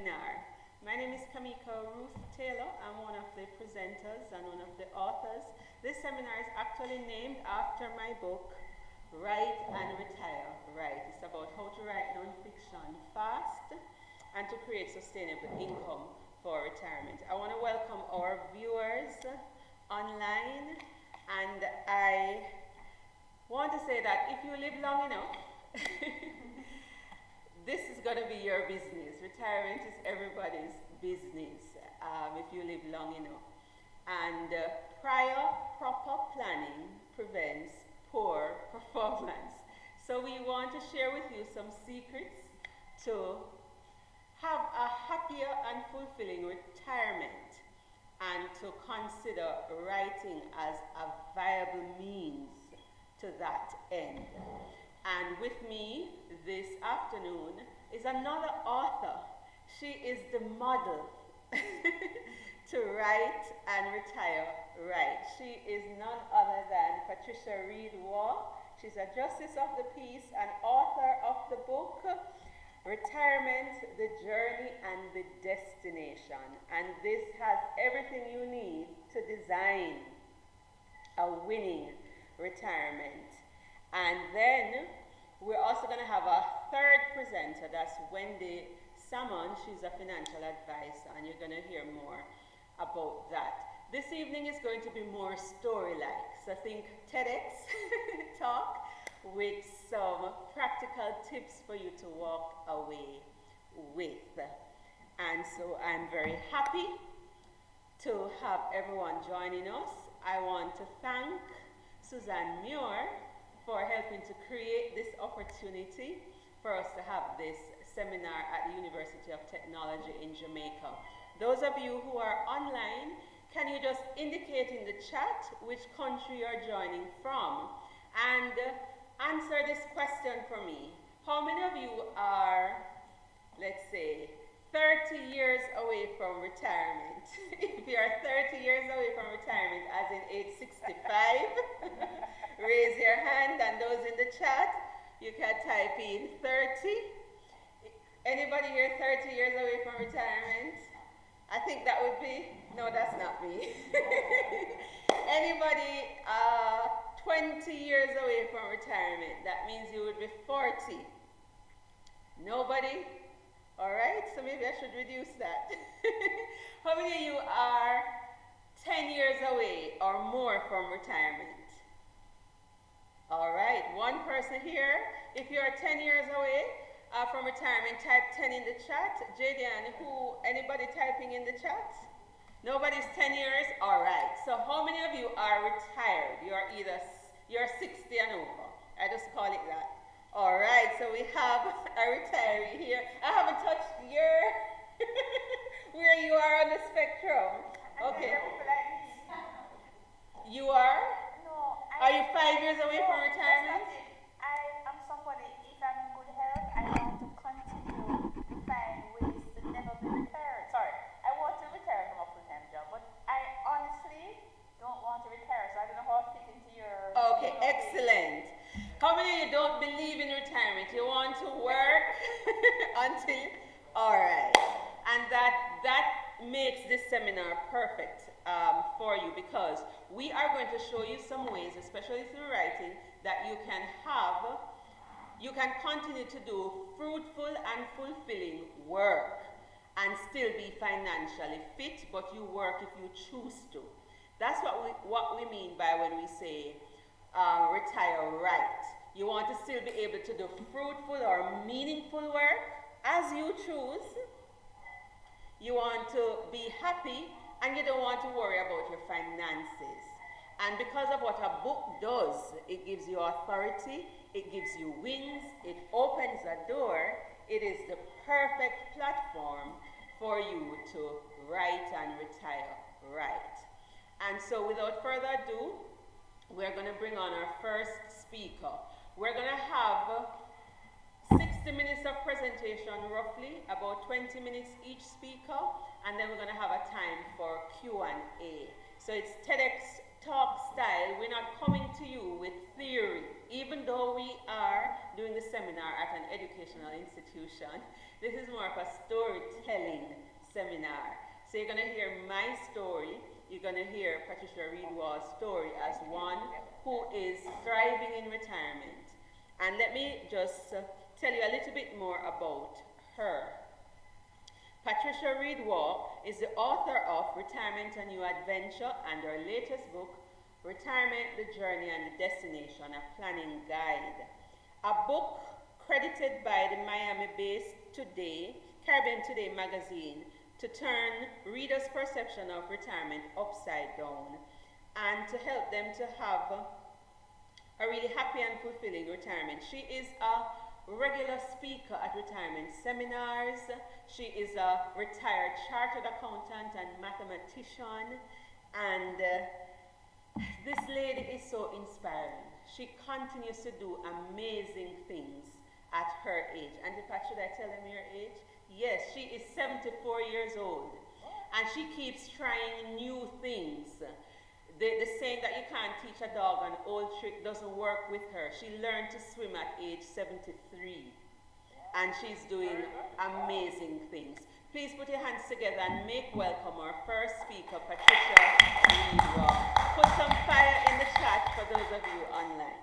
My name is Ruth Taylor. I'm one of the presenters and one of the authors. This seminar is actually named after my book, Write and Retire Right. It's about how to write non-fiction fast and to create sustainable income for retirement. I want to welcome our viewers online, and I want to say that if you live long enough, this is going to be your business. Retirement is everybody's business if you live long enough. And prior proper planning prevents poor performance. So we want to share with you some secrets to have a happier and fulfilling retirement, and to consider writing as a viable means to that end. And with me this afternoon is another author. She is the model to write and retire right. She is none other than Patricia Reid-Waugh. She's a justice of the peace and author of the book, Retirement, the Journey and the Destination. And this has everything you need to design a winning retirement. And then we're also going to have a third presenter. That's Wendy Salmon. She's a financial advisor, and you're going to hear more about that. This evening is going to be more story-like. So think TEDx talk with some practical tips for you to walk away with. And so I'm very happy to have everyone joining us. I want to thank Suzanne Muir for helping to create this opportunity for us to have this seminar at the University of Technology in Jamaica. Those of you who are online, can you just indicate in the chat which country you're joining from, and answer this question for me. How many of you are, let's say, 30 years away from retirement? If you are 30 years away from retirement, as in age 65, raise your hand, and those in the chat, you can type in 30. Anybody here 30 years away from retirement? I think that would be, no, that's not me. Anybody 20 years away from retirement? That means you would be 40. Nobody? All right, so maybe I should reduce that. How many of you are 10 years away or more from retirement? All right, one person here. If you are 10 years away from retirement, type 10 in the chat. Jadian, anybody typing in the chat? Nobody's 10 years? All right, so how many of you are retired? You're 60 and over. I just call it that. All right, so we have a retiree here. I haven't touched where you are on the spectrum. Okay. You are? No. Are you 5 years away from retirement? I am somebody, if I'm in good health, I want to continue to find ways to never be retired. Sorry, I want to retire from a full-time job, but I honestly don't want to retire, so I don't know how I fit into your... Okay, excellent. How many of you don't believe in retirement? You want to work until... All right. And that makes this seminar perfect for you, because we are going to show you some ways, especially through writing, that you can continue to do fruitful and fulfilling work and still be financially fit, but you work if you choose to. That's what we mean by when we say retire right. You want to still be able to do fruitful or meaningful work as you choose. You want to be happy, and you don't want to worry about your finances. And because of what a book does, it gives you authority, it gives you wings, it opens a door. It is the perfect platform for you to write and retire right. And so without further ado, we're going to bring on our first speaker. We're going to have 60 minutes of presentation roughly, about 20 minutes each speaker, and then we're going to have a time for Q&A. So it's TEDx talk style. We're not coming to you with theory, even though we are doing the seminar at an educational institution. This is more of a storytelling seminar. So you're going to hear my story. You're going to hear Patricia Reid-Waugh's story as one who is thriving in retirement. And let me just tell you a little bit more about her. Patricia Reid-Waugh is the author of Retirement, A New Adventure, and her latest book, Retirement, The Journey and the Destination, a Planning Guide. A book credited by the Miami-based Caribbean Today magazine to turn readers' perception of retirement upside down and to help them to have a really happy and fulfilling retirement. She is a regular speaker at retirement seminars. She is a retired chartered accountant and mathematician, and this lady is so inspiring. She continues to do amazing things at her age. And in fact, should I tell them your age? Yes, she is 74 years old, and she keeps trying new things. The saying that you can't teach a dog an old trick doesn't work with her. She learned to swim at age 73, and she's doing amazing things. Please put your hands together and make welcome our first speaker, Patricia Reid-Waugh. Put some fire in the chat for those of you online.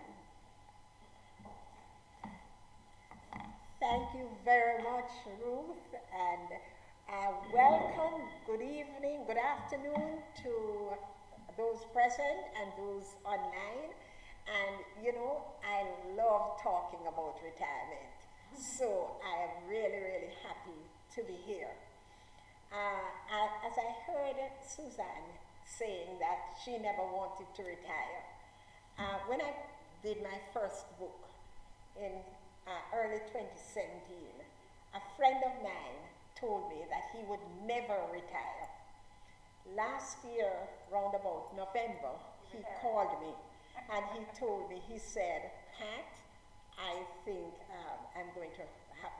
Thank you very much, Ruth, and welcome, good evening, good afternoon to those present and those online. And you know, I love talking about retirement, so I am really, really happy to be here. As I heard Suzanne saying that she never wanted to retire, when I did my first book in early 2017, a friend of mine told me that he would never retire. Last year, round about November, he called me and he told me, he said, Pat, I think I'm going to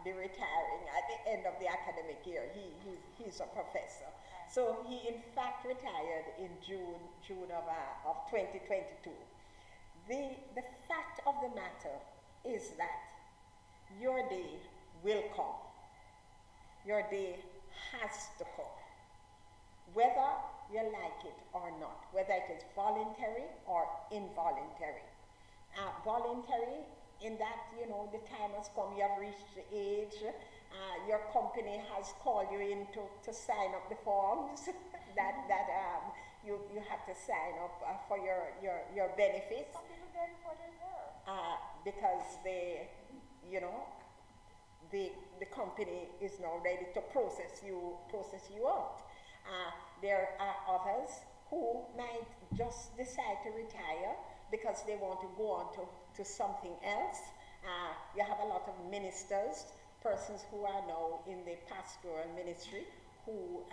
be retiring at the end of the academic year. He's a professor. So he in fact retired in June of 2022. The fact of the matter is that your day will come. Your day has to come. Whether you like it or not, whether it is voluntary or involuntary. Voluntary in that, you know, the time has come, you have reached the age, your company has called you in to sign up the forms that you have to sign up for your benefits. Some people get it for their hair. Because you know, the company is now ready to process you out. There are others who might just decide to retire because they want to go on to something else. You have a lot of ministers, persons who are now in the pastoral ministry, who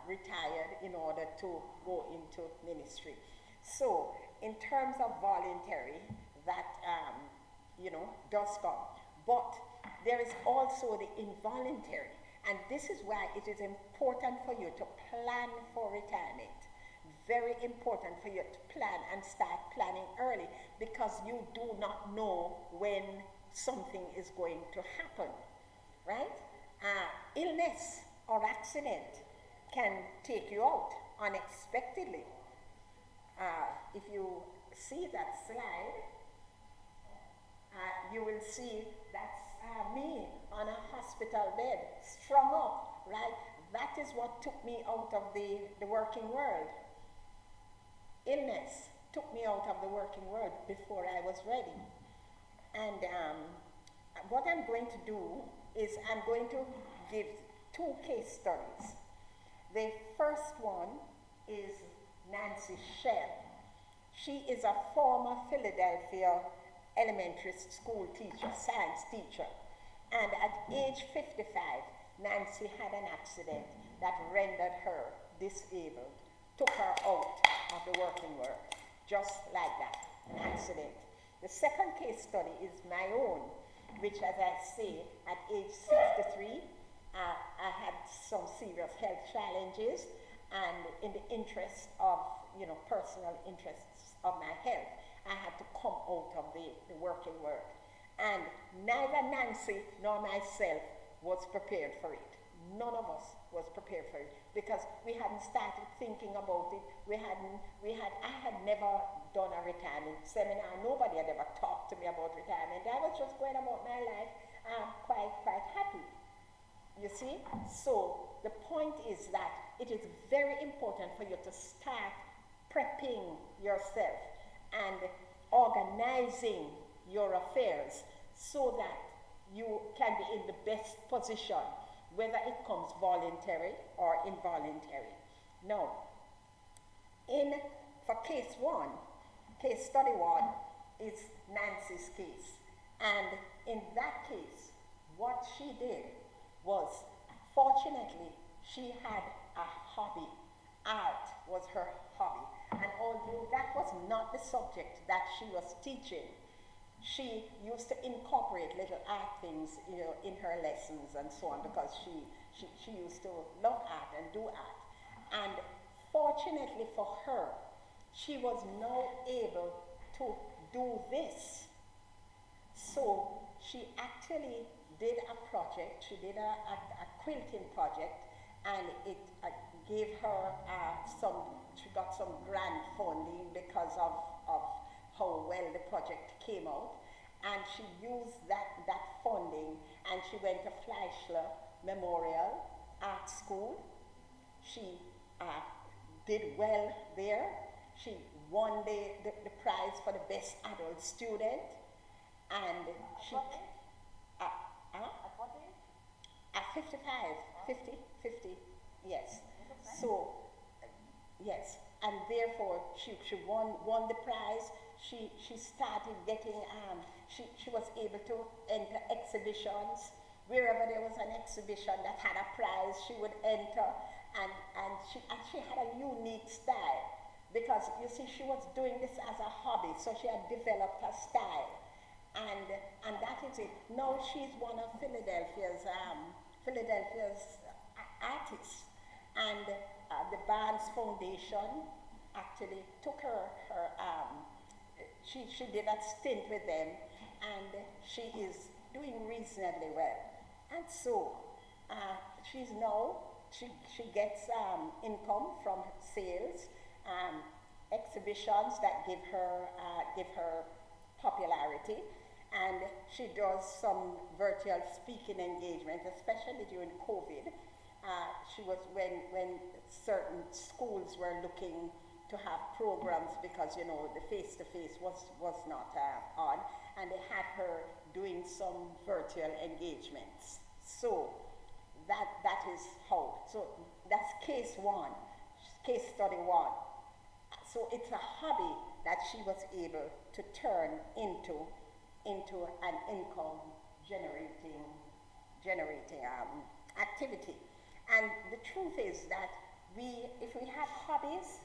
retired in order to go into ministry. So, in terms of voluntary, that you know, does come. But there is also the involuntary, and this is why it is important for you to plan for retirement. Very important for you to plan and start planning early, because you do not know when something is going to happen, right? Illness or accident can take you out unexpectedly. If you see that slide, you will see that's me on a hospital bed, strung up, right? That is what took me out of the working world. Illness took me out of the working world before I was ready. And what I'm going to do is I'm going to give two case studies. The first one is Nancy Shell. She is a former Philadelphia elementary school teacher, science teacher. And at age 55, Nancy had an accident that rendered her disabled, took her out of the working world, just like that, an accident. The second case study is my own, which, as I say, at age 63, I had some serious health challenges, and in the interest of, you know, personal interests of my health, I had to come out of the working world. And neither Nancy nor myself was prepared for it. None of us was prepared for it because we hadn't started thinking about it. I had never done a retirement seminar. Nobody had ever talked to me about retirement. I was just going about my life quite happy. You see? So the point is that it is very important for you to start prepping yourself and organizing your affairs so that you can be in the best position, whether it comes voluntary or involuntary. Now, for case one, case study one is Nancy's case. And in that case, what she did was, fortunately, she had a hobby. Art was her hobby. And although that was not the subject that she was teaching, she used to incorporate little art things, in her lessons and so on, because she used to love art and do art. And fortunately for her, she was now able to do this. So she actually did a project. She did a quilting project, and it gave her she got some grant funding because of how well the project came out. And she used that funding, and she went to Fleischler Memorial Art School. She did well there. She won the prize for the best adult student. And she... At what age? At 55, 50, yes. So, yes, and therefore she won the prize. She started getting, she was able to enter exhibitions. Wherever there was an exhibition that had a prize, she would enter, and she had a unique style, because you see, she was doing this as a hobby, so she had developed her style. And that is it. Now she's one of Philadelphia's artists, and the Barnes Foundation actually took her she did a stint with them, and she is doing reasonably well. And so she gets income from sales, exhibitions that give her popularity, and she does some virtual speaking engagement, especially during COVID. She was when certain schools were looking to have programs because the face-to-face was not on, and they had her doing some virtual engagements. So that is how. So that's case one, case study one. So it's a hobby that she was able to turn into an income generating activity. And the truth is that if we have hobbies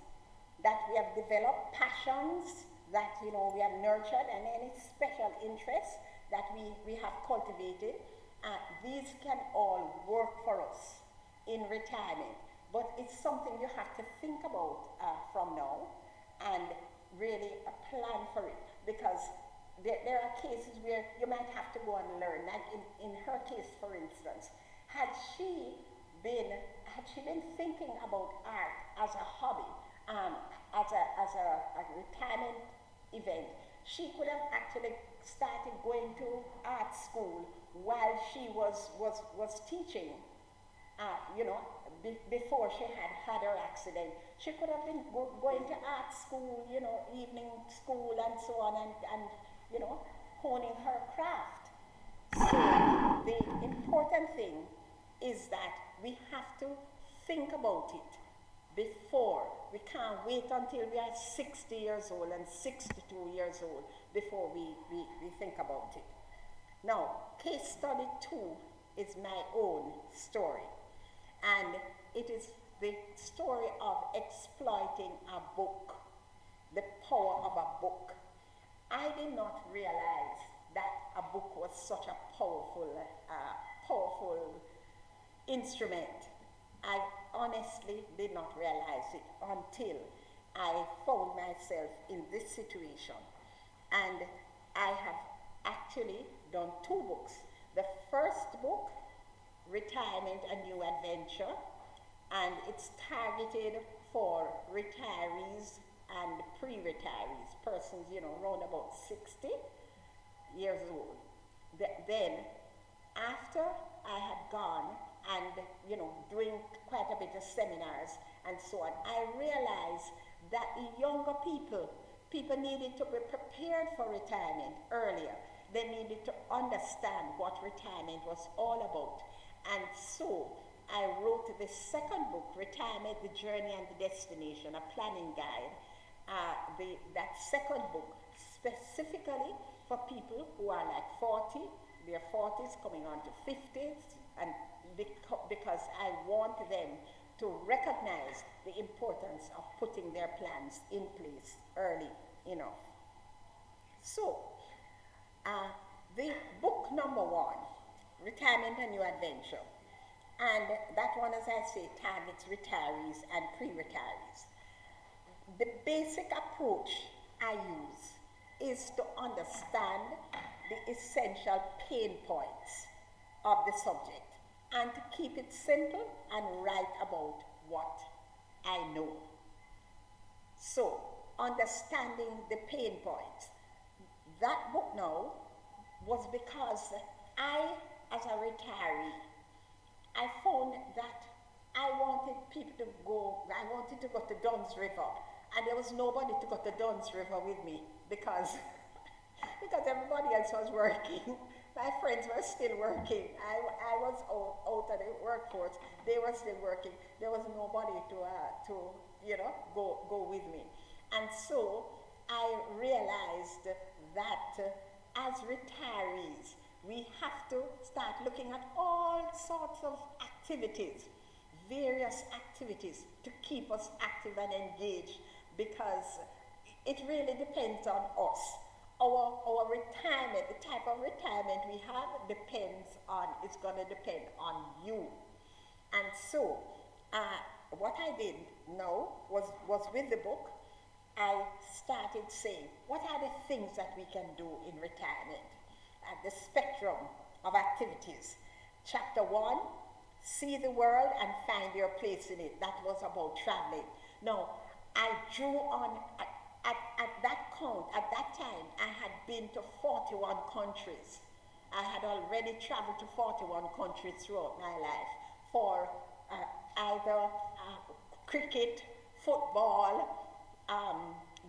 that we have developed, passions that we have nurtured, and any special interests that we have cultivated, these can all work for us in retirement. But it's something you have to think about from now and really plan for it, because there are cases where you might have to go and learn. Like in her case, for instance, had she been thinking about art as a hobby, as a retirement event, she could have actually started going to art school while she was teaching. Before she had her accident, she could have been going to art school, evening school and so on, and honing her craft. So the important thing is that we have to think about it before. We can't wait until we are 60 years old and 62 years old before we think about it. Now, case study 2 is my own story. And it is the story of exploiting a book, the power of a book. I did not realize that a book was such a powerful instrument. I honestly did not realize it until I found myself in this situation. And I have actually done 2 books. The first book Retirement, a New Adventure, and it's targeted for retirees and pre-retirees, persons, around about 60 years old. Then, after I had gone and, doing quite a bit of seminars and so on, I realized that the younger people needed to be prepared for retirement earlier. They needed to understand what retirement was all about. And so I wrote the second book, Retirement, the Journey and the Destination, a planning guide. That second book specifically for people who are like 40, their 40s coming on to 50s, and because I want them to recognize the importance of putting their plans in place early enough. So, the book number 1, Retirement, a New Adventure, and that one, as I say, targets retirees and pre-retirees. The basic approach I use is to understand the essential pain points of the subject and to keep it simple and write about what I know. So, understanding the pain points. That book now was because I, as a retiree, I found that I wanted to go to Dunn's River, and there was nobody to go to Dunn's River with me because everybody else was working. My friends were still working. I was out of the workforce. They were still working. There was nobody to go with me. And so I realized that as retirees, we have to start looking at all sorts of activities, various activities to keep us active and engaged, because it really depends on us. Our retirement, the type of retirement we have it's going to depend on you. And so, what I did now was with the book, I started saying, what are the things that we can do in retirement? The spectrum of activities. Chapter 1, see the world and find your place in it. That was about traveling. Now, I drew on, at that time, I had been to 41 countries. I had already traveled to 41 countries throughout my life for either cricket, football,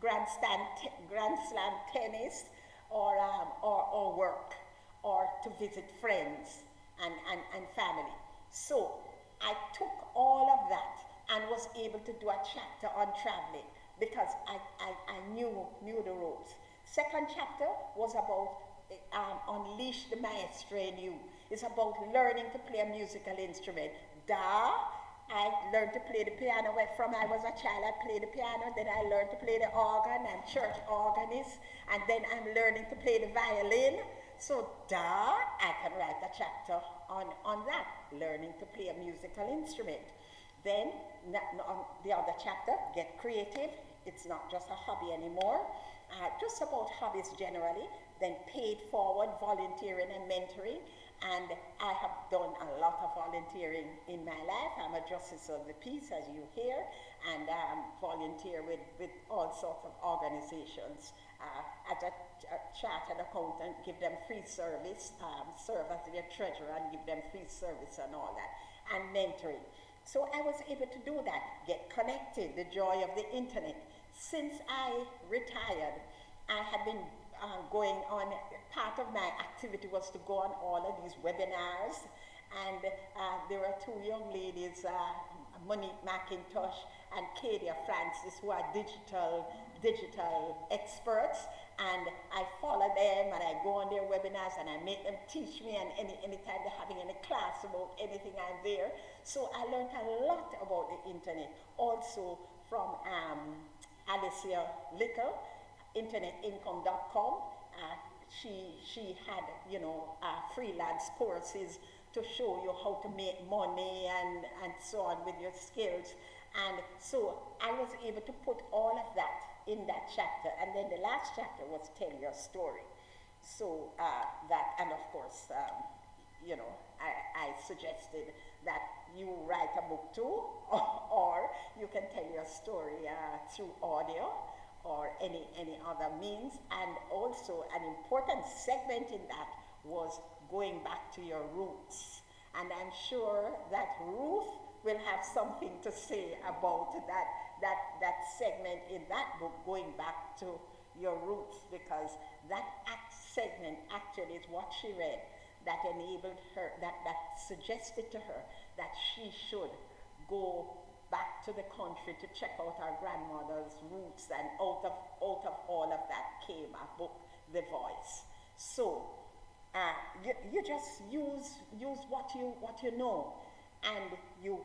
Grand Slam tennis, or work, or to visit friends and family. So I took all of that and was able to do a chapter on traveling because I knew the ropes. Second chapter was about unleash the maestro in you. It's about learning to play a musical instrument. I learned to play the piano from I was a child. I played the piano, then I learned to play the organ. I'm church organist, and then I'm learning to play the violin. So I can write a chapter on that, learning to play a musical instrument. Then the other chapter, get creative. It's not just a hobby anymore. Just about hobbies generally. Then paid forward, volunteering and mentoring. And I have done a lot of volunteering in my life. I'm a justice of the peace, as you hear, and volunteer with all sorts of organizations. As a chartered accountant, give them free service, serve as their treasurer and give them free service and all that, and mentoring. So I was able to do that, get connected, the joy of the internet. Since I retired, I had been going on, part of my activity was to go on all of these webinars, and there were two young ladies, Monique McIntosh and Kadia Francis, who are digital experts, and I follow them and I go on their webinars and I make them teach me, and anytime they're having any class about anything, I'm there. So I learned a lot about the internet, also from Alicia Little, internetincome.com. She had, freelance courses to show you how to make money and so on with your skills. And so I was able to put all of that in that chapter. And then the last chapter was tell your story. So and of course, I suggested that you write a book too, or you can tell your story through audio or any other means. And also an important segment in that was going back to your roots. And I'm sure that Ruth will have something to say about that segment in that book, going back to your roots, because that segment actually is what she read that enabled her, that suggested to her that she should go back to the country to check out her grandmother's roots, and out of all of that came a book, The Voice. So you just use what you know, and you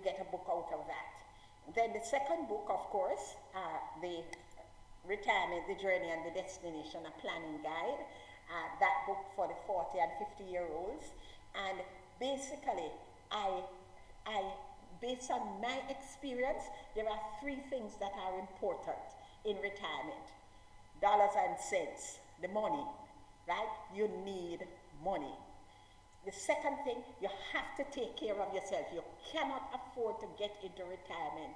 get a book out of that. Then the second book, of course, the Retirement, the Journey and the Destination, a planning guide. That book for the 40 and 50-year-olds. And basically, I based on my experience, there are three things that are important in retirement. Dollars and cents, the money, right? You need money. The second thing, you have to take care of yourself. You cannot afford to get into retirement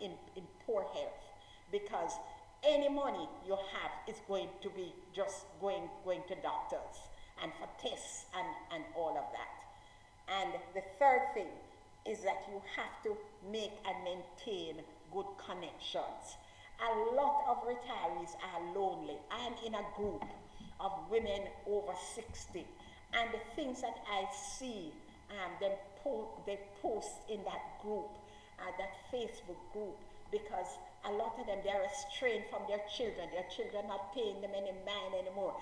in poor health, because any money you have is going to be just going to doctors and for tests and all of that. And the third thing is that you have to make and maintain good connections. A lot of retirees are lonely. I'm in a group of women over 60, and the things that I see they post in that group, that Facebook group, because a lot of them, they are estranged from their children. Their children not paying them any mind anymore.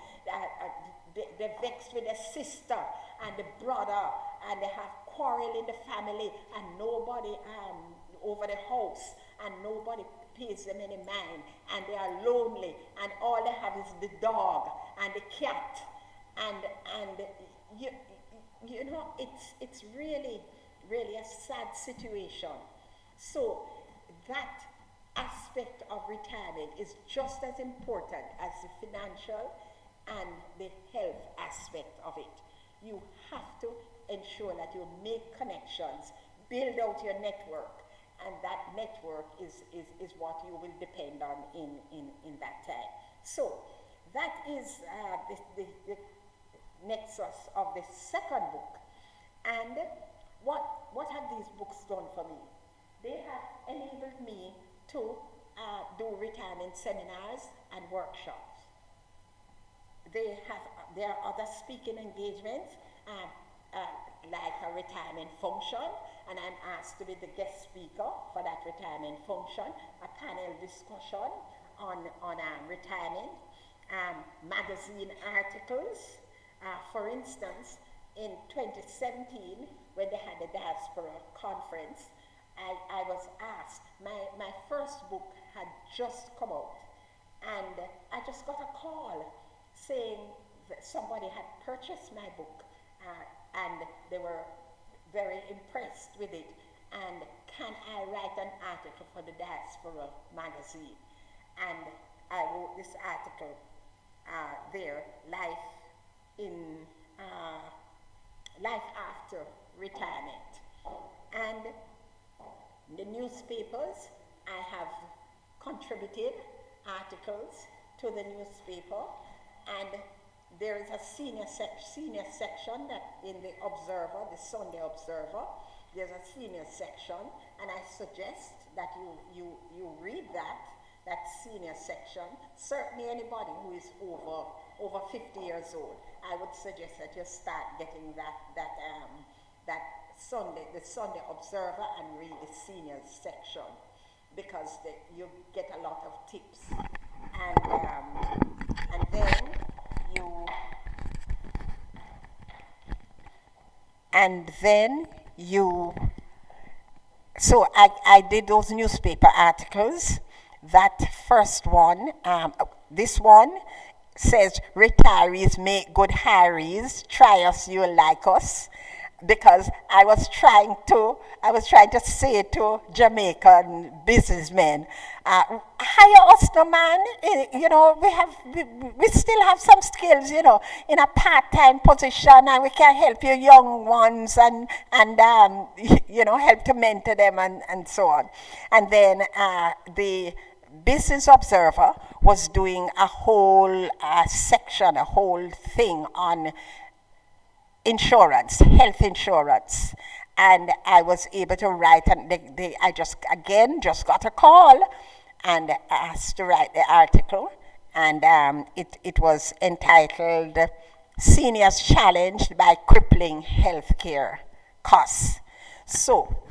They're vexed with their sister and the brother, and they have quarrel in the family, and nobody over the house, and nobody pays them any mind, and they are lonely, and all they have is the dog and the cat, and you know, it's really a sad situation. So that aspect of retirement is just as important as the financial and the health aspect of it. You have to ensure that you make connections, build out your network, and that network is what you will depend on in that time. So that is the nexus of the second book. And what have these books done for me? They have enabled me to do retirement seminars and workshops. There are other speaking engagements, like a retirement function, and I'm asked to be the guest speaker for that retirement function, a panel discussion on retirement, magazine articles. For instance, in 2017, when they had the diaspora conference, I was asked, my first book had just come out, and I just got a call saying that somebody had purchased my book, and they were very impressed with it, and can I write an article for the Diaspora magazine? And I wrote this article there, Life After Retirement. And the newspapers, I have contributed articles to the newspaper, and there is a senior section that in the Observer, the Sunday Observer, there's a senior section, and I suggest that you read that senior section. Certainly anybody who is over 50 years old, I would suggest that you start getting that the Sunday Observer, and read the senior section, because you get a lot of tips. And then you so I did those newspaper articles. That first one, this one says, retirees make good hirees, try us, you'll like us. Because I was trying to say to Jamaican businessmen, hire us, no man. You know, we still have some skills, you know, in a part-time position, and we can help you young ones and you know, help to mentor them and so on. And then the Business Observer was doing a whole section, a whole thing on insurance, health insurance. And I was able to write, and I just got a call and asked to write the article. And it was entitled Seniors Challenged by Crippling Healthcare Costs. So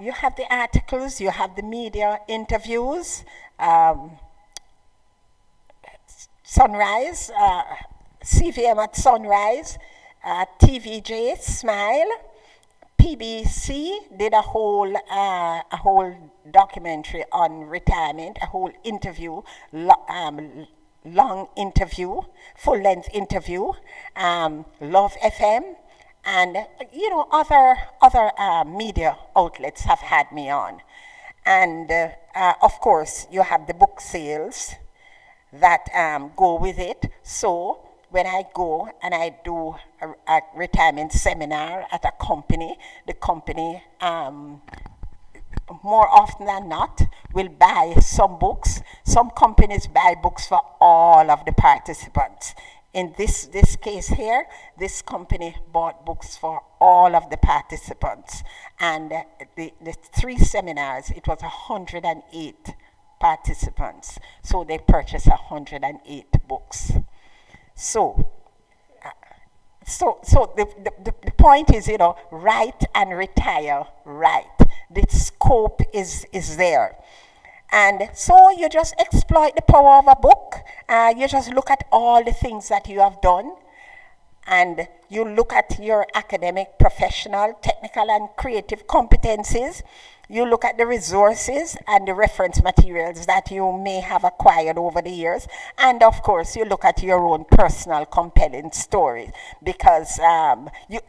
you have the articles, you have the media interviews, Sunrise, CVM at Sunrise, TVJ, Smile, PBC did a whole documentary on retirement, a whole interview, long interview, full-length interview, Love FM, and you know, other media outlets have had me on. And of course, you have the book sales that go with it. So when I go and I do a retirement seminar at a company, the company more often than not will buy some books. Some companies buy books for all of the participants. In this case here, this company bought books for all of the participants. And the 3 seminars, it was 108 participants. So they purchased 108 books. So the point is, you know, write and retire right. The scope is there. And so you just exploit the power of a book. You just look at all the things that you have done. And you look at your academic, professional, technical, and creative competencies. You look at the resources and the reference materials that you may have acquired over the years. And of course, you look at your own personal compelling stories. Because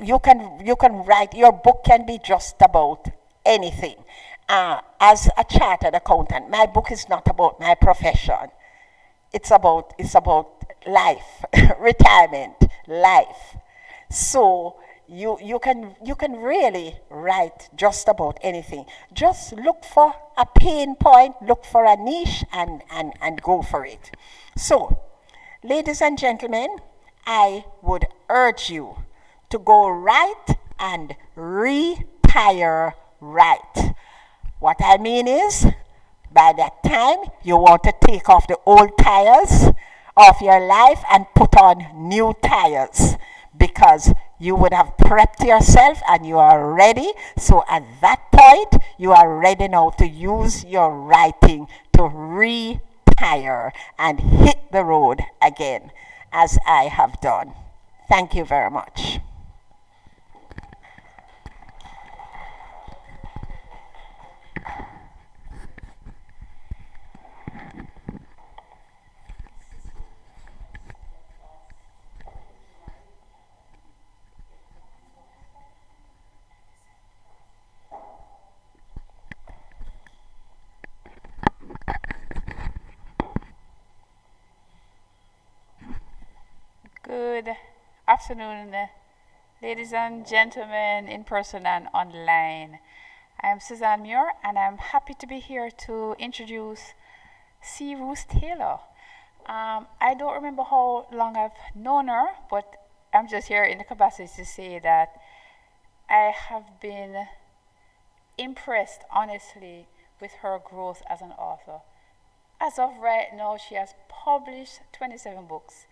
you can write, your book can be just about anything. As a chartered accountant, my book is not about my profession. It's about life, retirement, life. So you can really write just about anything. Just look for a pain point, look for a niche, and go for it. So, ladies and gentlemen, I would urge you to go right and retire right. What I mean is, by that time, you want to take off the old tires of your life and put on new tires, because you would have prepped yourself and you are ready. So at that point, you are ready now to use your writing to retire and hit the road again, as I have done. Thank you very much. Good afternoon, ladies and gentlemen, in person and online. I am Suzanne Muir, and I'm happy to be here to introduce C. Ruth Taylor. I don't remember how long I've known her, but I'm just here in the capacity to say that I have been impressed, honestly, with her growth as an author. As of right now, she has published 27 books.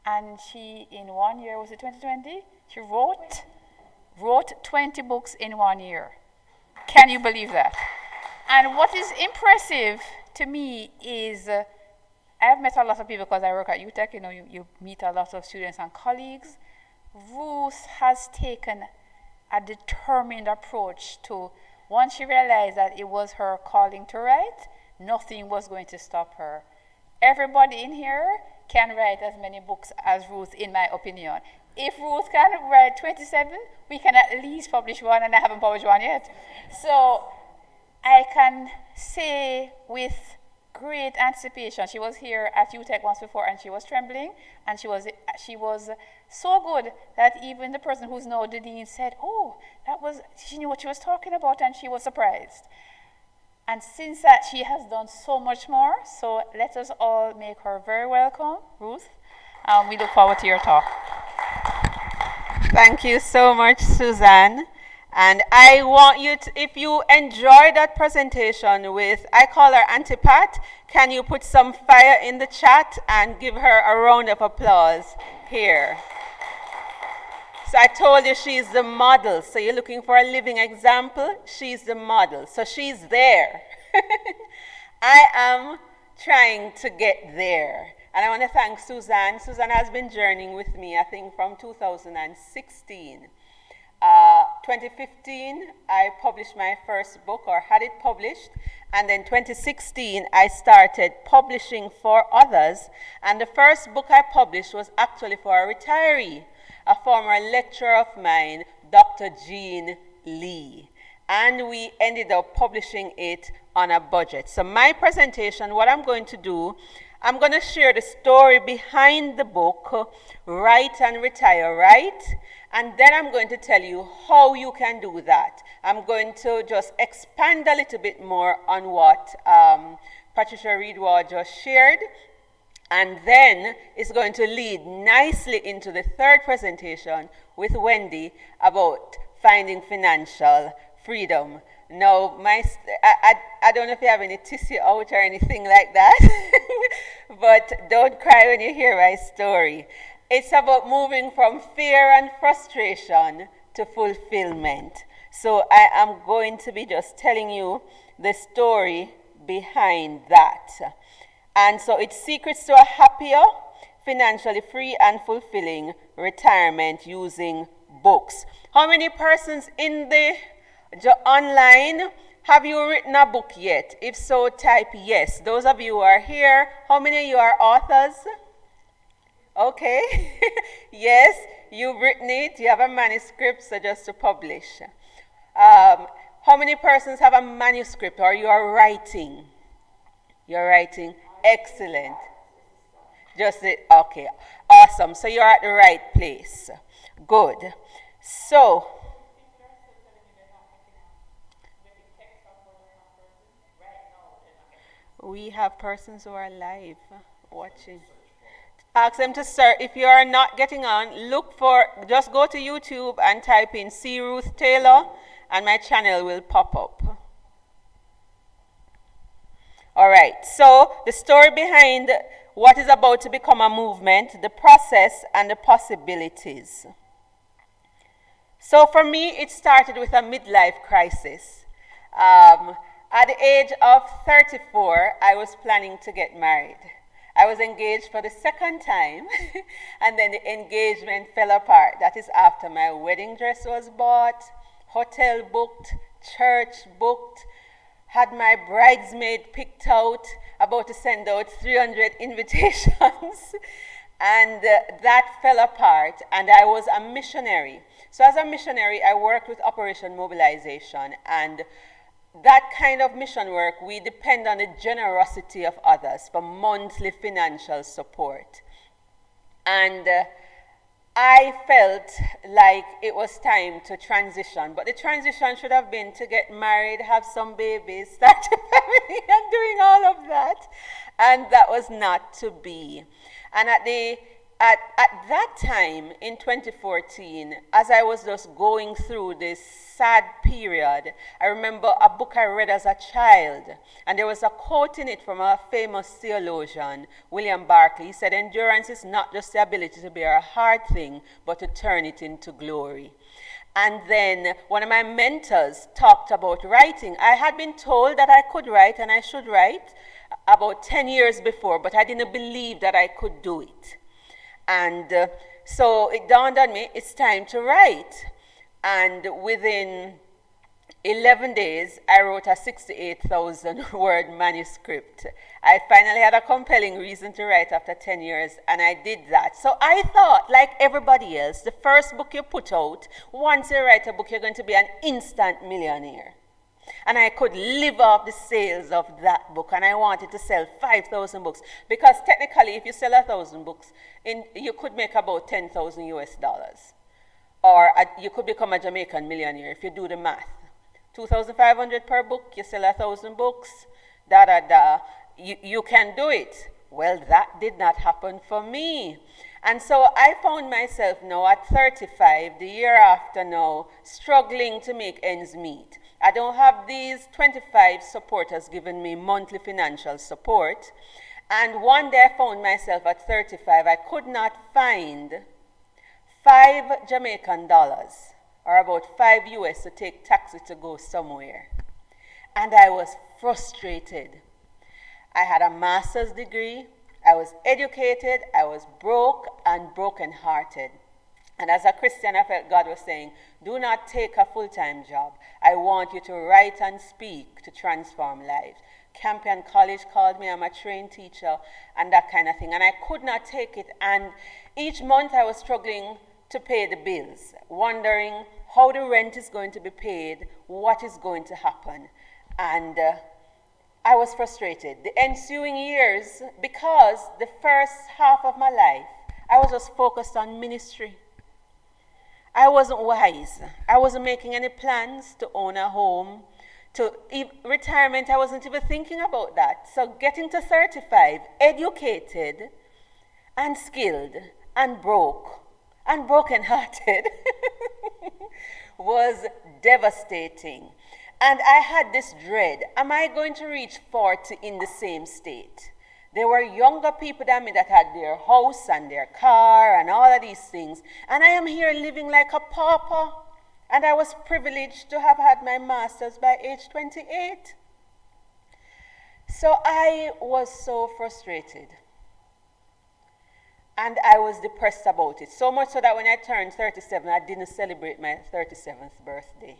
And she, in 1 year, was it 2020? She wrote 20 books in 1 year. Can you believe that? And what is impressive to me is, I've met a lot of people because I work at UTech, you know, you meet a lot of students and colleagues. Ruth has taken a determined approach to, once she realized that it was her calling to write, nothing was going to stop her. Everybody in here can write as many books as Ruth, in my opinion. If Ruth can write 27, we can at least publish one, and I haven't published one yet. So I can say with great anticipation. She was here at UTech once before, and she was trembling, and she was so good that even the person who's now the dean said, "Oh, she knew what she was talking about," and she was surprised. And since that, she has done so much more. So let us all make her very welcome, Ruth. We look forward to your talk. Thank you so much, Suzanne. And I want you to, if you enjoyed that presentation with, I call her Auntie Pat, can you put some fire in the chat and give her a round of applause here? So I told you she's the model. So you're looking for a living example? She's the model. So she's there. I am trying to get there. And I want to thank Suzanne. Suzanne has been journeying with me, I think, from 2016. 2015, I published my first book, or had it published. And then 2016, I started publishing for others. And the first book I published was actually for a retiree, a former lecturer of mine, Dr. Jean Lee. And we ended up publishing it on a budget. So my presentation, what I'm going to do, I'm going to share the story behind the book, Write and Retire Right? And then I'm going to tell you how you can do that. I'm going to just expand a little bit more on what Patricia Reid-Waugh just shared. And then it's going to lead nicely into the third presentation with Wendy about finding financial freedom. Now, I don't know if you have any tissue out or anything like that, but don't cry when you hear my story. It's about moving from fear and frustration to fulfillment. So I am going to be just telling you the story behind that. And so it's secrets to a happier, financially free and fulfilling retirement using books. How many persons in the online, have you written a book yet? If so, type yes. Those of you who are here, how many of you are authors? Okay. Yes, you've written it. You have a manuscript, so just to publish. How many persons have a manuscript, or you are writing? You're writing? Excellent. Just it. Okay. Awesome. So you're at the right place. Good. So, we have persons who are live watching. Ask them to search. If you are not getting on, just go to YouTube and type in C. Ruth Taylor, and my channel will pop up. All right, so the story behind what is about to become a movement, the process, and the possibilities. So for me, it started with a midlife crisis. At the age of 34, I was planning to get married. I was engaged for the second time, and then the engagement fell apart. That is after my wedding dress was bought, hotel booked, church booked, had my bridesmaid picked out, about to send out 300 invitations, and that fell apart, and I was a missionary. So as a missionary, I worked with Operation Mobilization, and that kind of mission work, we depend on the generosity of others for monthly financial support. And I felt like it was time to transition, but the transition should have been to get married, have some babies, start a family, and doing all of that. And that was not to be. And at that time, in 2014, as I was just going through this sad period, I remember a book I read as a child, and there was a quote in it from a famous theologian, William Barclay. He said, "Endurance is not just the ability to bear a hard thing, but to turn it into glory." And then one of my mentors talked about writing. I had been told that I could write and I should write about 10 years before, but I didn't believe that I could do it. And so it dawned on me, it's time to write. And within 11 days, I wrote a 68,000 word manuscript. I finally had a compelling reason to write after 10 years, and I did that. So I thought, like everybody else, the first book you put out, once you write a book, you're going to be an instant millionaire. And I could live off the sales of that book, and I wanted to sell 5,000 books. Because technically, if you sell 1,000 books, you could make about 10,000 US dollars. Or you could become a Jamaican millionaire if you do the math. 2,500 per book, you sell 1,000 books, you can do it. Well, that did not happen for me. And so I found myself now at 35, the year after now, struggling to make ends meet. I don't have these 25 supporters giving me monthly financial support. And one day I found myself at 35, I could not find 5 Jamaican dollars, or about 5 US, to take taxi to go somewhere. And I was frustrated. I had a master's degree, I was educated, I was broke and brokenhearted. And as a Christian, I felt God was saying, do not take a full-time job. I want you to write and speak to transform lives. Campion College called me, I'm a trained teacher, and that kind of thing. And I could not take it. And each month I was struggling to pay the bills, wondering how the rent is going to be paid, what is going to happen. And I was frustrated. The ensuing years, because the first half of my life, I was just focused on ministry. I wasn't wise. I wasn't making any plans to own a home. To retirement, I wasn't even thinking about that. So getting to 35, educated and skilled and brokenhearted was devastating. And I had this dread, am I going to reach 40 in the same state? There were younger people than me that had their house and their car and all of these things. And I am here living like a pauper. And I was privileged to have had my master's by age 28. So I was so frustrated. And I was depressed about it. So much so that when I turned 37, I didn't celebrate my 37th birthday.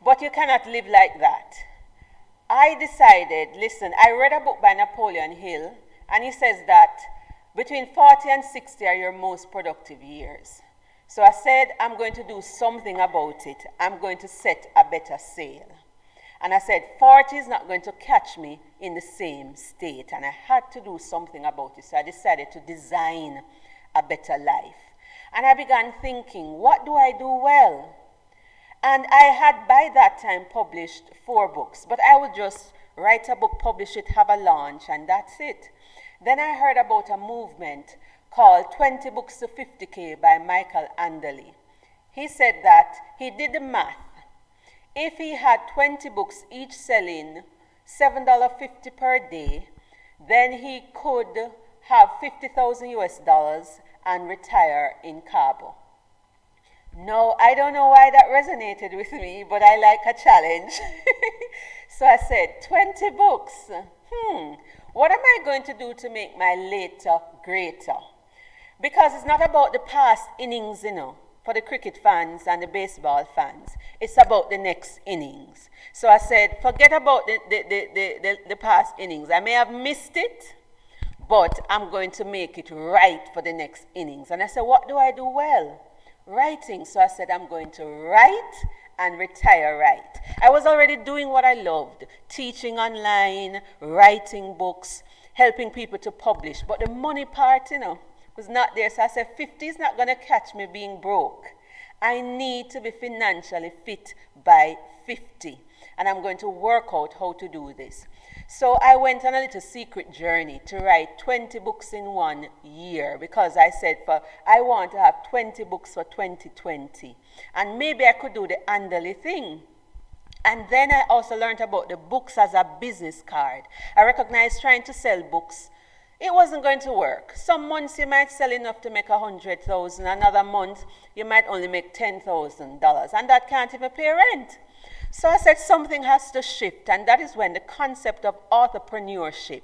But you cannot live like that. I decided, listen, I read a book by Napoleon Hill, and he says that between 40 and 60 are your most productive years. So I said, I'm going to do something about it. I'm going to set a better sail. And I said, 40 is not going to catch me in the same state. And I had to do something about it. So I decided to design a better life. And I began thinking, what do I do well? And I had by that time published 4 books. But I would just write a book, publish it, have a launch, and that's it. Then I heard about a movement called 20 Books to 50K by Michael Anderle. He said that he did the math. If he had 20 books, each selling $7.50 per day, then he could have 50,000 US dollars and retire in Cabo. No, I don't know why that resonated with me, but I like a challenge. So I said, 20 books. What am I going to do to make my later greater? Because it's not about the past innings, for the cricket fans and the baseball fans. It's about the next innings. So I said, forget about the past innings. I may have missed it, but I'm going to make it right for the next innings. And I said, what do I do well? Writing. So I said, I'm going to write and retire right. I was already doing what I loved, teaching online, writing books, helping people to publish. But the money part, was not there. So I said, 50 is not going to catch me being broke. I need to be financially fit by 50. And I'm going to work out how to do this. So I went on a little secret journey to write 20 books in 1 year, because I said I want to have 20 books for 2020. And maybe I could do the Anderle thing. And then I also learned about the books as a business card. I recognized trying to sell books, it wasn't going to work. Some months you might sell enough to make 100,000. Another month you might only make $10,000. And that can't even pay rent. So I said something has to shift. And that is when the concept of entrepreneurship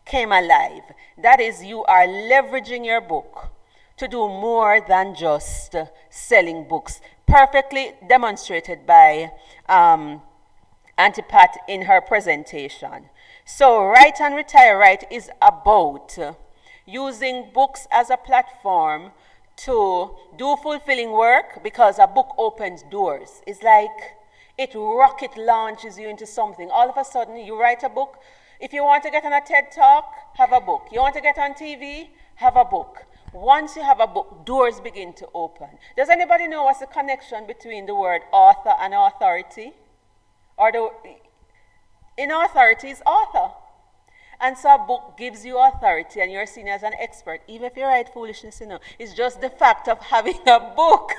came alive. That is, you are leveraging your book to do more than just selling books. Perfectly demonstrated by Auntie Pat in her presentation. So Write and Retire Right is about using books as a platform to do fulfilling work because a book opens doors. It's like it rocket launches you into something. All of a sudden, you write a book. If you want to get on a TED Talk, have a book. You want to get on TV, have a book. Once you have a book, doors begin to open. Does anybody know what's the connection between the word author and authority? In authority is author. And so a book gives you authority and you're seen as an expert. Even if you write foolishness, it's just the fact of having a book.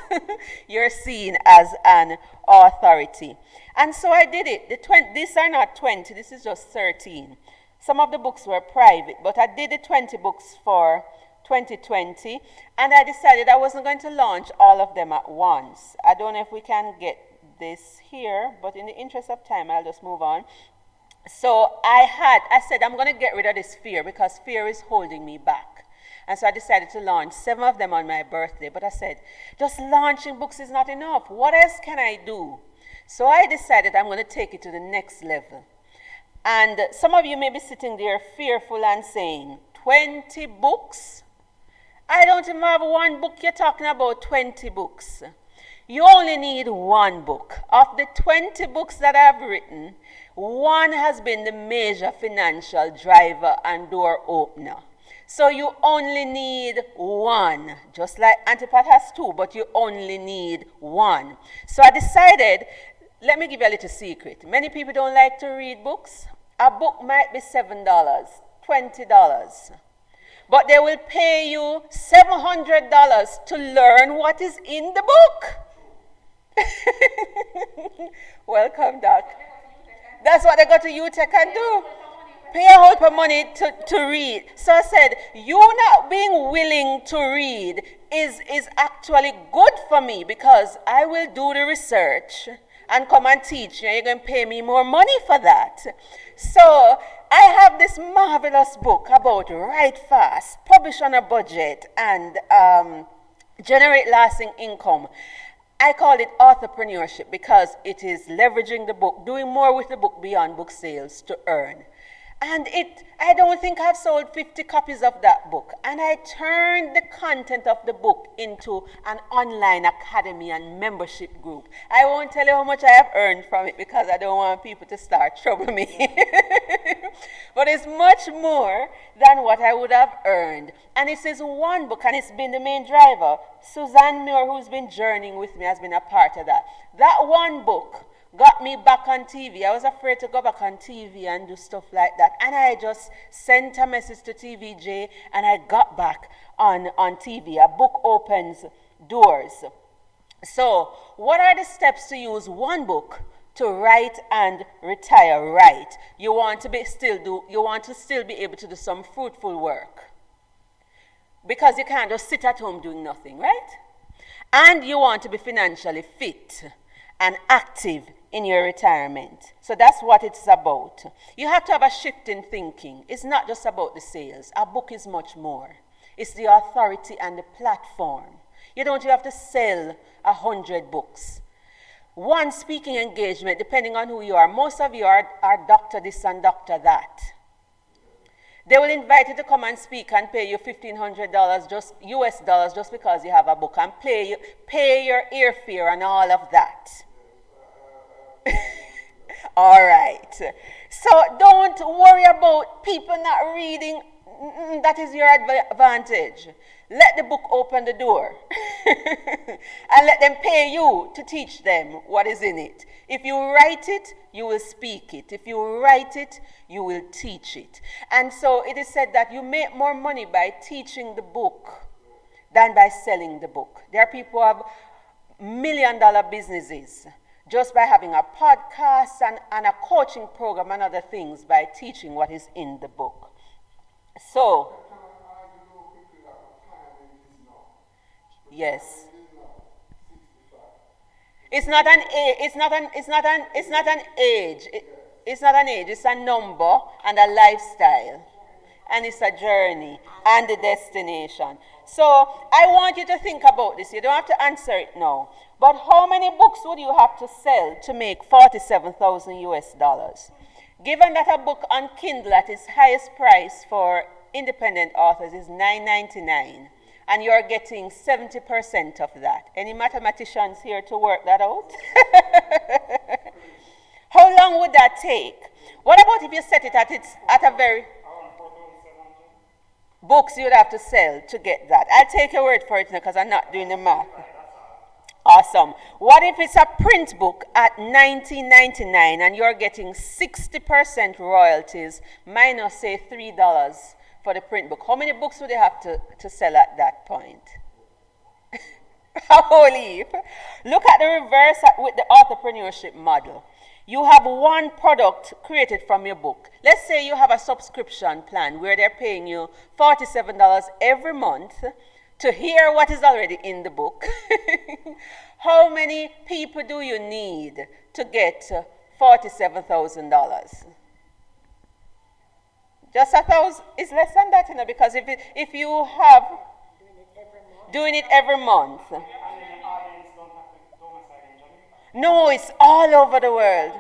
You're seen as an authority. And so I did it. These are not 20, this is just 13. Some of the books were private, but I did the 20 books for 2020, and I decided I wasn't going to launch all of them at once. I don't know if we can get this here, but in the interest of time, I'll just move on. So I said, I'm going to get rid of this fear because fear is holding me back. And so I decided to launch 7 of them on my birthday. But I said, just launching books is not enough. What else can I do? So I decided I'm going to take it to the next level. And some of you may be sitting there fearful and saying, 20 books? I don't even have one book. You're talking about 20 books. You only need one book. Of the 20 books that I've written, one has been the major financial driver and door opener. So you only need one. Just like Auntie Pat has 2, but you only need one. So I decided, let me give you a little secret. Many people don't like to read books. A book might be $7, $20. But they will pay you $700 to learn what is in the book. Welcome, Doc. That's what they go to UTech and do. Pay a whole lot of money to read. So I said, you not being willing to read is actually good for me because I will do the research and come and teach you. You're going to pay me more money for that. So I have this marvelous book about write fast, publish on a budget, and generate lasting income. I call it authorpreneurship because it is leveraging the book, doing more with the book beyond book sales to earn. And I don't think I've sold 50 copies of that book. And I turned the content of the book into an online academy and membership group. I won't tell you how much I have earned from it because I don't want people to start troubling me. But it's much more than what I would have earned. And it is one book, and it's been the main driver. Suzanne Muir, who's been journeying with me, has been a part of that. That one book got me back on TV. I was afraid to go back on TV and do stuff like that. And I just sent a message to TVJ and I got back on TV. A book opens doors. So what are the steps to use one book to write and retire right? You want to still be able to do some fruitful work. Because you can't just sit at home doing nothing, right? And you want to be financially fit and active in your retirement. So that's what it's about. You have to have a shift in thinking. It's not just about the sales. A book is much more. It's the authority and the platform. You don't have to sell 100 books. One speaking engagement, depending on who you are. Most of you are doctor this and doctor that. They will invite you to come and speak and pay you $1,500 just US dollars just because you have a book and pay your airfare and all of that. All right. So don't worry about people not reading. That is your advantage. Let the book open the door and let them pay you to teach them what is in it. If you write it, you will speak it. If you write it, you will teach it. And so it is said that you make more money by teaching the book than by selling the book. There are people who have $1 million businesses just by having a podcast and a coaching program and other things by teaching what is in the book. So, yes. It's not an age. It's not an age. It's not an age. It's a number and a lifestyle. And it's a journey and a destination. So I want you to think about this. You don't have to answer it now. But how many books would you have to sell to make 47,000 US dollars? Given that a book on Kindle at its highest price for independent authors is $9.99, and you're getting 70% of that. Any mathematicians here to work that out? How long would that take? What about if you set it at a very... Books you'd have to sell to get that. I'll take your word for it now because I'm not doing the math. Awesome. What if it's a print book at $19.99 and you're getting 60% royalties minus, say, $3 for the print book? How many books would you have to sell at that point? Holy. Look at the reverse with the entrepreneurship model. You have one product created from your book. Let's say you have a subscription plan where they're paying you $47 every month to hear what is already in the book. How many people do you need to get $47,000? Just 1,000. It's less than that, because if you have doing it every month. No, it's all over the world.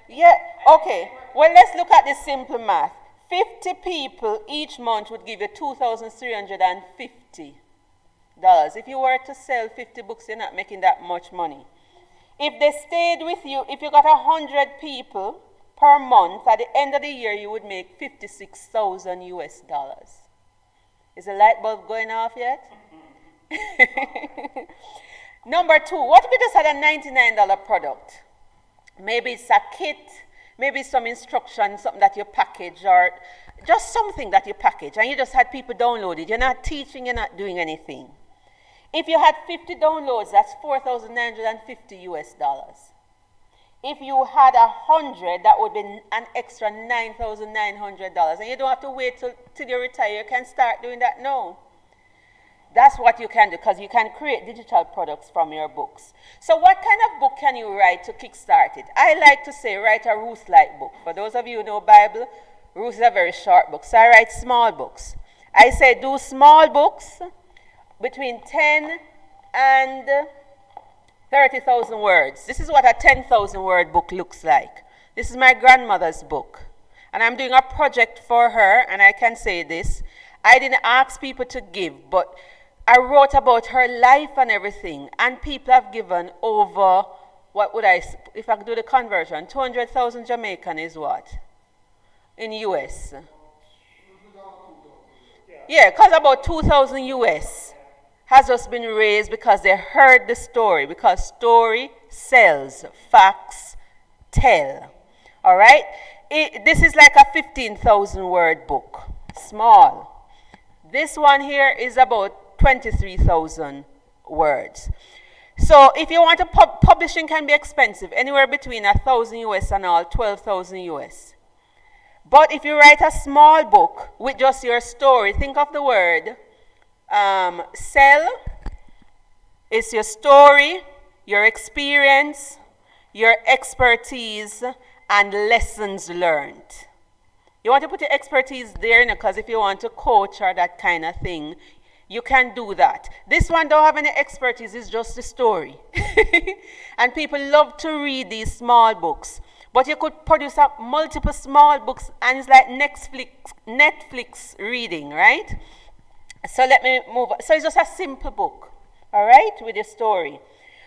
Yeah, okay. Well, let's look at the simple math. 50 people each month would give you $2,350. If you were to sell 50 books, you're not making that much money. If they stayed with you, if you got 100 people per month, at the end of the year, you would make $56,000 US. Is the light bulb going off yet? Number 2, what if you just had a $99 product? Maybe it's a kit, maybe some instructions, something that you package, or just something that you package, and you just had people download it. You're not teaching, you're not doing anything. If you had 50 downloads, that's $4,950 US. If you had 100, that would be an extra $9,900, and you don't have to wait till you retire. You can start doing that now. That's what you can do, because you can create digital products from your books. So what kind of book can you write to kickstart it? I like to say write a Ruth-like book. For those of you who know Bible, Ruth is a very short book, so I write small books. I say do small books between 10 and 30,000 words. This is what a 10,000 word book looks like. This is my grandmother's book. And I'm doing a project for her, and I can say this. I didn't ask people to give, but I wrote about her life and everything, and people have given over, if I do the conversion, 200,000 Jamaican is what? In US. Yeah, because about 2,000 US has just been raised because they heard the story, because story sells, facts tell. All right? This is like a 15,000 word book, small. This one here is about 23,000 words. So if you want to publishing can be expensive, anywhere between 1,000 US and all 12,000 US. But if you write a small book with just your story, think of the word sell. It's your story, your experience, your expertise, and lessons learned. You want to put your expertise there, because if you want to coach or that kind of thing, you can do that. This one don't have any expertise, it's just the story. And people love to read these small books. But you could produce multiple small books, and it's like Netflix reading, right? So let me move on. So it's just a simple book, all right, with your story.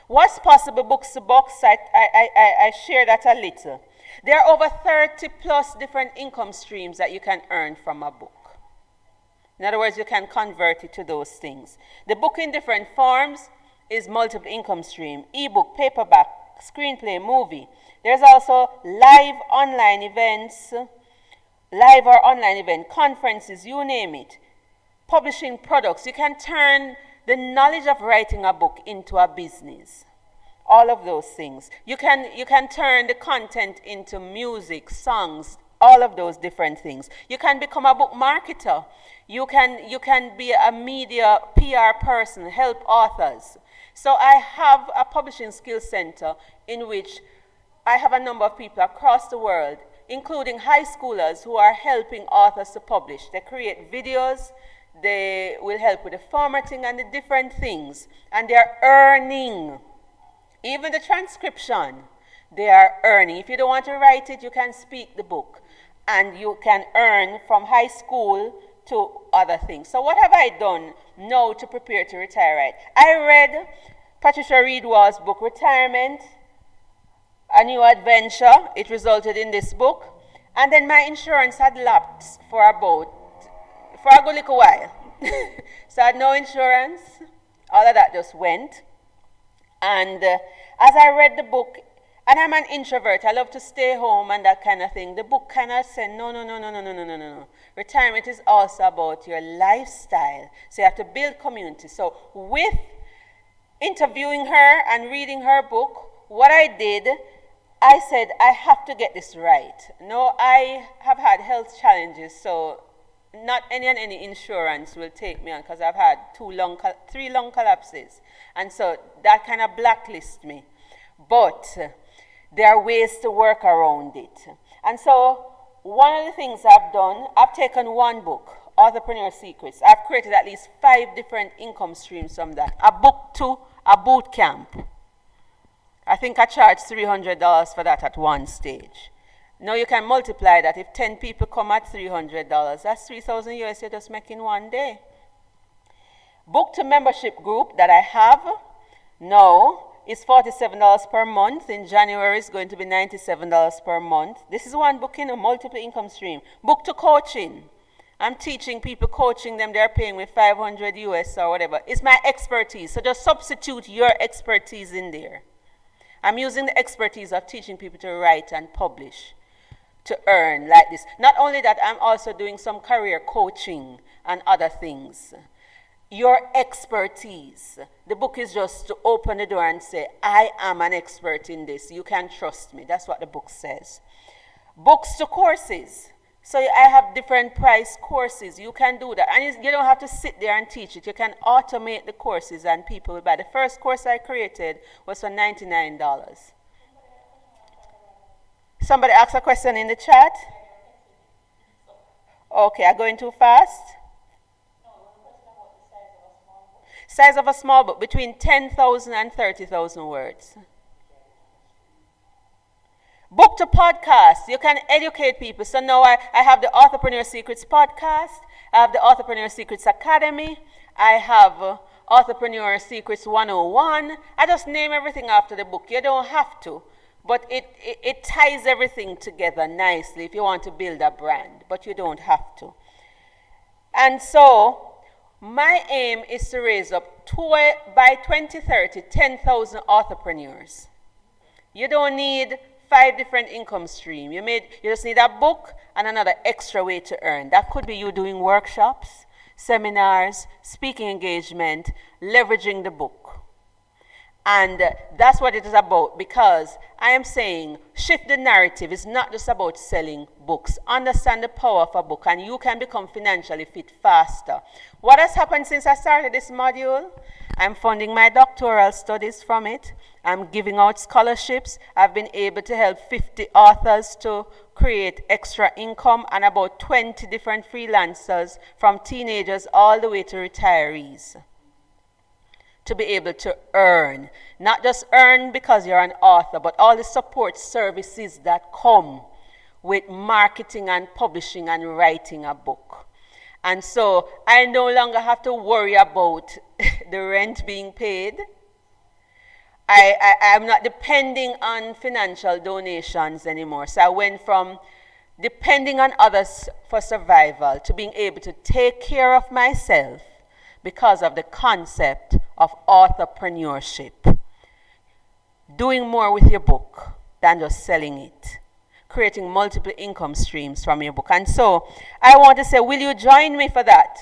What's possible books to box? I share that a little. There are over 30 plus different income streams that you can earn from a book. In other words, you can convert it to those things. The book in different forms is multiple income stream: ebook, paperback, screenplay, movie. There's also live or online event, conferences, you name it. Publishing products. You can turn the knowledge of writing a book into a business. All of those things. You can turn the content into music, songs, all of those different things. You can become a book marketer. You can be a media PR person, help authors. So I have a publishing skills center in which I have a number of people across the world, including high schoolers who are helping authors to publish. They create videos, they will help with the formatting and the different things, and they're earning. Even the transcription, they are earning. If you don't want to write it, you can speak the book, and you can earn from high school to other things. So what have I done know to prepare to retire right. I read Patricia Reid-Waugh's book, Retirement, A New Adventure. It resulted in this book. And then my insurance had lapsed for a good little while. So I had no insurance. All of that just went. And as I read the book, and I'm an introvert, I love to stay home and that kind of thing. The book kind of said, no. Retirement is also about your lifestyle. So you have to build community. So with interviewing her and reading her book, what I did, I said, I have to get this right. No, I have had health challenges, so not any insurance will take me on because I've had 3 lung collapses. And so that kind of blacklists me. But there are ways to work around it. And so one of the things I've done, I've taken one book, Entrepreneur Secrets. I've created at least 5 different income streams from that. A book to a boot camp. I think I charged $300 for that at one stage. Now you can multiply that. If 10 people come at $300, that's 3,000 US you're just making one day. Book to membership group that I have now is $47 per month. In January it's going to be $97 per month. This is one book in a multiple income stream. Book to coaching. I'm teaching people, coaching them, they're paying me 500 US or whatever. It's my expertise. So just substitute your expertise in there. I'm using the expertise of teaching people to write and publish, to earn like this. Not only that, I'm also doing some career coaching and other things. Your expertise. The book is just to open the door and say, I am an expert in this. You can trust me. That's what the book says. Books to courses. So I have different price courses. You can do that. And you don't have to sit there and teach it. You can automate the courses and people will buy. The first course I created was for $99. Somebody asked a question in the chat? Okay, I'm going too fast? Size of a small book, between 10,000 and 30,000 words. Book to podcast. You can educate people. So now I have the Entrepreneur Secrets podcast. I have the Entrepreneur Secrets Academy. I have Entrepreneur Secrets 101. I just name everything after the book. You don't have to. But it ties everything together nicely if you want to build a brand. But you don't have to. And so my aim is to raise up by 2030, 10,000 entrepreneurs. You don't need 5 different income streams. You just need a book and another extra way to earn. That could be you doing workshops, seminars, speaking engagement, leveraging the book. And that's what it is about, because I am saying shift the narrative. It's not just about selling books. Understand the power of a book and you can become financially fit faster. What has happened since I started this module? I'm funding my doctoral studies from it. I'm giving out scholarships. I've been able to help 50 authors to create extra income and about 20 different freelancers from teenagers all the way to retirees to be able to earn. Not just earn because you're an author, but all the support services that come with marketing and publishing and writing a book. And so I no longer have to worry about the rent being paid. I'm not depending on financial donations anymore. So I went from depending on others for survival to being able to take care of myself because of the concept of authorpreneurship. Doing more with your book than just selling it. Creating multiple income streams from your book. And so I want to say, will you join me for that?